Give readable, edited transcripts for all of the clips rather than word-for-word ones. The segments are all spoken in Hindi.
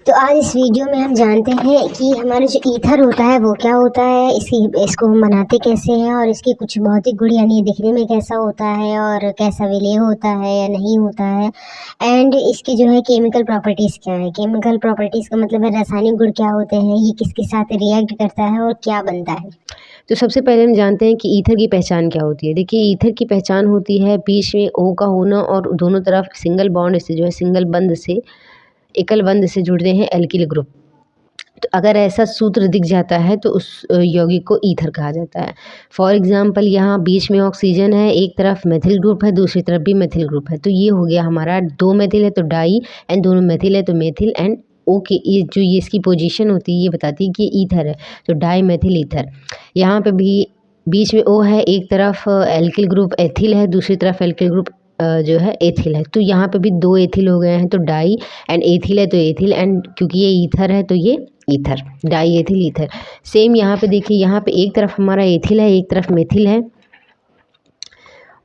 तो आज इस वीडियो में हम जानते हैं कि हमारा जो ईथर होता है वो क्या होता है, इसको हम बनाते कैसे हैं और इसकी कुछ भौतिक गुण यानी दिखने में कैसा होता है और कैसा विलेय होता है या नहीं होता है। एंड इसके जो है केमिकल प्रॉपर्टीज़ क्या है। केमिकल प्रॉपर्टीज़ का मतलब है रासायनिक गुण क्या होते हैं, ये किसके साथ रिएक्ट करता है और क्या बनता है। तो सबसे पहले हम जानते हैं कि ईथर की पहचान क्या होती है। देखिए, ईथर की पहचान होती है बीच में O का होना और दोनों तरफ सिंगल बॉन्ड से जो है सिंगल बंध से एकल बंध से जुड़ते हैं एल्किल ग्रुप। तो अगर ऐसा सूत्र दिख जाता है तो उस यौगिक को ईथर कहा जाता है। फॉर एग्जांपल यहाँ बीच में ऑक्सीजन है, एक तरफ मेथिल ग्रुप है, दूसरी तरफ भी मेथिल ग्रुप है। तो ये हो गया हमारा, दो मेथिल है तो डाई एंड दोनों मेथिल है तो मेथिल एंड ओके। ये जो ये इसकी पोजीशन होती है ये बताती है कि ईथर है, तो डाई मेथिल ईथर। यहाँ पे भी बीच में O है, एक तरफ एल्किल ग्रुप एथिल है, दूसरी तरफ एल्किल ग्रुप जो है एथिल है। तो यहाँ पे भी दो एथिल हो गए हैं, तो डाई एंड एथिल है तो एथिल एंड क्योंकि ये ईथर है तो ये ether, die ethyl ether. Same यहाँ पे देखिए, यहाँ पे एक तरफ हमारा एथिल है, एक तरफ मेथिल है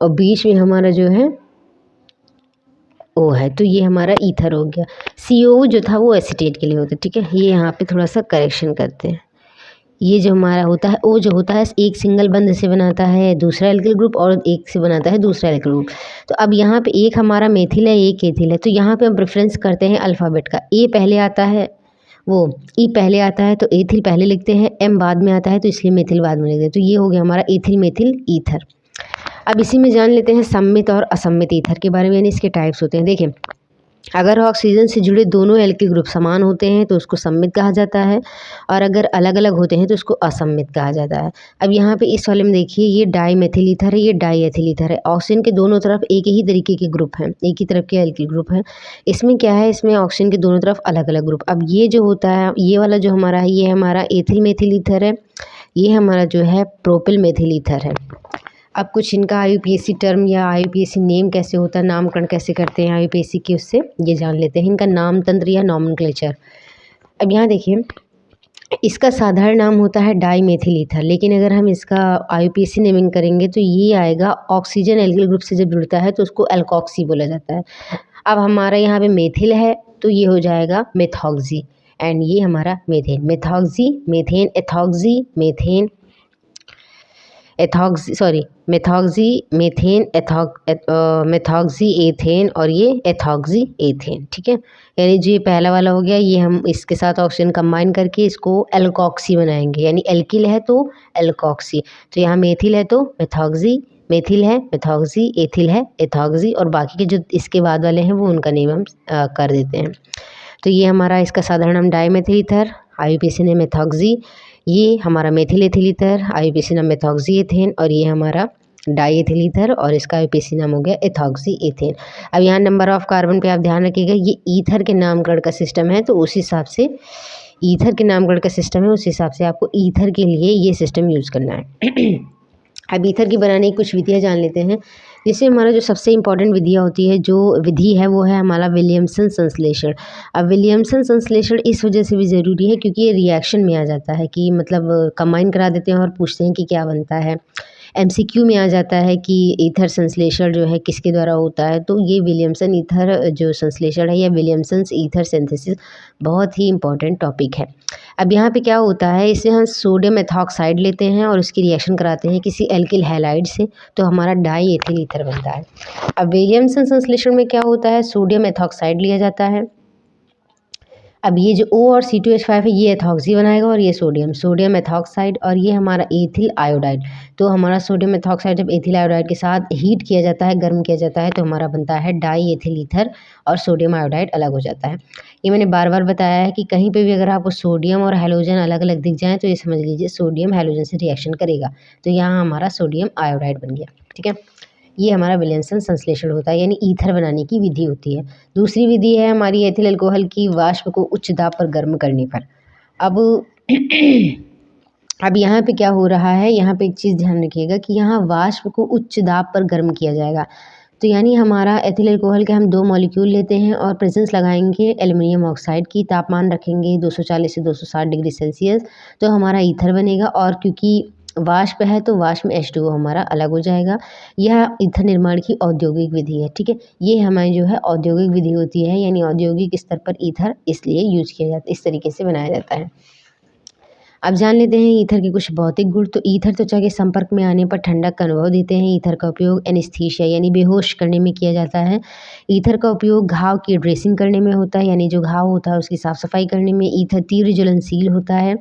और बीच में हमारा जो है O है, तो ये हमारा ईथर हो गया। CO जो था वो एसीटेट के लिए होता है, ठीक है। ये यहाँ पे थोड़ा सा करेक्शन करते हैं। ये जो हमारा होता है O जो होता है एक सिंगल बंध से बनाता है दूसरा एल्किल ग्रुप और एक से बनाता है दूसरा एल्किल ग्रुप। तो अब यहाँ पे एक हमारा मेथिल है, एक एथिल है, तो यहाँ पे हम प्रेफरेंस करते हैं अल्फ़ाबेट का। A पहले आता है, वो E पहले आता है तो एथिल पहले लिखते हैं, M बाद में आता है तो इसलिए मेथिल बाद में लिखते हैं। तो ये हो गया हमारा एथिल मेथिल ईथर। अब इसी में जान लेते हैं सम्मित और असम्मित ईथर के बारे में, यानी इसके टाइप्स होते हैं। देखिए, अगर ऑक्सीजन से जुड़े दोनों एल्किल ग्रुप समान होते हैं तो उसको सम्मित कहा जाता है और अगर अलग अलग होते हैं तो उसको असम्मित कहा जाता है। अब यहाँ पे इस वाले में देखिए, ये डाई मेथिल ईथर है, ये डाई एथिल ईथर है। ऑक्सीजन के दोनों तरफ एक ही तरीके के ग्रुप हैं, एक ही तरफ के एल्किल ग्रुप हैं। इसमें क्या है, इसमें ऑक्सीजन के दोनों तरफ अलग अलग ग्रुप। अब ये जो होता है, ये वाला जो हमारा है, ये हमारा एथिल मेथिल ईथर है, ये हमारा जो है प्रोपिल मेथिल ईथर है। अब कुछ इनका IUPAC टर्म या IUPAC नेम कैसे होता है, नामकरण कैसे करते हैं IUPAC के, उससे ये जान लेते हैं इनका नाम तंत्र या नॉमेनक्लेचर। अब यहाँ देखिए, इसका साधारण नाम होता है डाई मेथिल ईथर, लेकिन अगर हम इसका IUPAC नेमिंग करेंगे तो ये आएगा, ऑक्सीजन एल्किल ग्रुप से जब जुड़ता है तो उसको एल्कोक्सी बोला जाता है। अब हमारा यहाँ पे मेथिल है तो ये हो जाएगा मेथॉक्सी एंड ये हमारा methane, methoxy methane ethoxy methane ethoxy, sorry methoxy methane methoxy ethane और ये एथॉक्सी एथेन, ठीक है। यानी जो ये पहला वाला हो गया, ये हम इसके साथ ऑक्सीजन कंबाइन करके इसको एल्कोक्सी बनाएंगे, यानी एल्किल है तो एल्कोक्सी। तो यहाँ मेथिल है तो मेथॉक्सी, मेथिल है मेथॉक्सी, एथिल है एथॉक्सी और बाकी के जो इसके बाद वाले हैं वो उनका नेम हम कर देते हैं। तो ये हमारा इसका साधारण नाम dimethyl ether, IUPAC name methoxy. ये हमारा मेथिल एथिल ईथर, IUPAC नाम मेथॉक्सी एथेन और ये हमारा डाई एथिल ईथर और इसका IUPAC नाम हो गया एथॉक्सी एथेन। अब यहाँ नंबर ऑफ कार्बन पे आप ध्यान रखिएगा, ये ईथर के नामकरण का सिस्टम है तो उस हिसाब से ईथर के नामकरण का सिस्टम है, उस हिसाब से आपको ईथर के लिए ये सिस्टम यूज़ करना है। अब ईथर की बनाने की कुछ विधियाँ जान लेते हैं। जैसे हमारा जो सबसे इम्पॉर्टेंट विधियाँ होती है, जो विधि है वो है हमारा विलियमसन संश्लेषण। अब विलियमसन संश्लेषण इस वजह से भी ज़रूरी है क्योंकि ये रिएक्शन में आ जाता है कि मतलब कंबाइन करा देते हैं और पूछते हैं कि क्या बनता है। MCQ में आ जाता है कि ईथर संश्लेषण जो है किसके द्वारा होता है, तो ये विलियमसन ईथर जो संश्लेषण है या विलियमसन ईथर सिंथेसिस बहुत ही इम्पॉर्टेंट टॉपिक है। अब यहाँ पे क्या होता है, इससे हम सोडियम एथॉक्साइड लेते हैं और उसकी रिएक्शन कराते हैं किसी एल्किल हैलाइड से, तो हमारा डाई एथिल ईथर बनता है। अब विलियमसन संश्लेषण में क्या होता है, सोडियम एथॉक्साइड लिया जाता है। अब ये जो O और C2H5 है ये एथॉक्सी बनाएगा और ये सोडियम एथॉक्साइड और ये हमारा एथिल आयोडाइड। तो हमारा सोडियम एथॉक्साइड जब एथिल आयोडाइड के साथ हीट किया जाता है, गर्म किया जाता है, तो हमारा बनता है डाई एथिल ईथर और सोडियम आयोडाइड अलग हो जाता है। ये मैंने बार बार बताया है कि कहीं पे भी अगर आपको सोडियम और हैलोजन अलग अलग दिख जाए तो ये समझ लीजिए सोडियम हैलोजन से रिएक्शन करेगा, तो यहाँ हमारा सोडियम आयोडाइड बन गया, ठीक है। ये हमारा विलियमसन संश्लेषण होता है, यानी ईथर बनाने की विधि होती है। दूसरी विधि है हमारी एथिल अल्कोहल की वाष्प को उच्च दाब पर गर्म करने पर। अब अब यहाँ पे क्या हो रहा है, यहाँ पे एक चीज़ ध्यान रखिएगा कि यहाँ वाष्प को उच्च दाब पर गर्म किया जाएगा। तो यानी हमारा एथिल अल्कोहल के हम 2 मॉलिक्यूल लेते हैं और प्रेजेंस लगाएंगे एल्युमिनियम ऑक्साइड की, तापमान रखेंगे 240 से 260 डिग्री सेल्सियस, तो हमारा ईथर बनेगा। और क्योंकि वाष्प है तो वाष्प में H2O हमारा अलग हो जाएगा। यह ईथर निर्माण की औद्योगिक विधि है, ठीक है। ये हमारी जो है औद्योगिक विधि होती है, यानी औद्योगिक स्तर पर ईथर इसलिए यूज किया जाता है, इस तरीके से बनाया जाता है। अब जान लेते हैं ईथर के कुछ भौतिक गुण। तो ईथर त्वचा के संपर्क में आने पर ठंडक का अनुभव देते हैं। ईथर का उपयोग एनेस्थीसिया यानी बेहोश करने में किया जाता है। ईथर का उपयोग घाव की ड्रेसिंग करने में होता है, यानी जो घाव होता है उसकी साफ सफाई करने में। ईथर तीव्र ज्वलनशील होता है,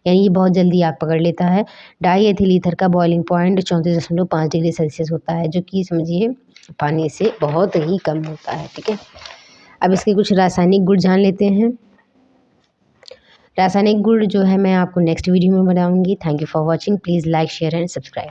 यानी ये बहुत जल्दी आग पकड़ लेता है। डाई एथिल ईथर का बॉइलिंग पॉइंट 34.5 डिग्री सेल्सियस होता है, जो कि समझिए पानी से बहुत ही कम होता है, ठीक है। अब इसके कुछ रासायनिक गुण जान लेते हैं। रासायनिक गुण जो है मैं आपको नेक्स्ट वीडियो में बताऊंगी। Thank you for watching. Please like share and subscribe.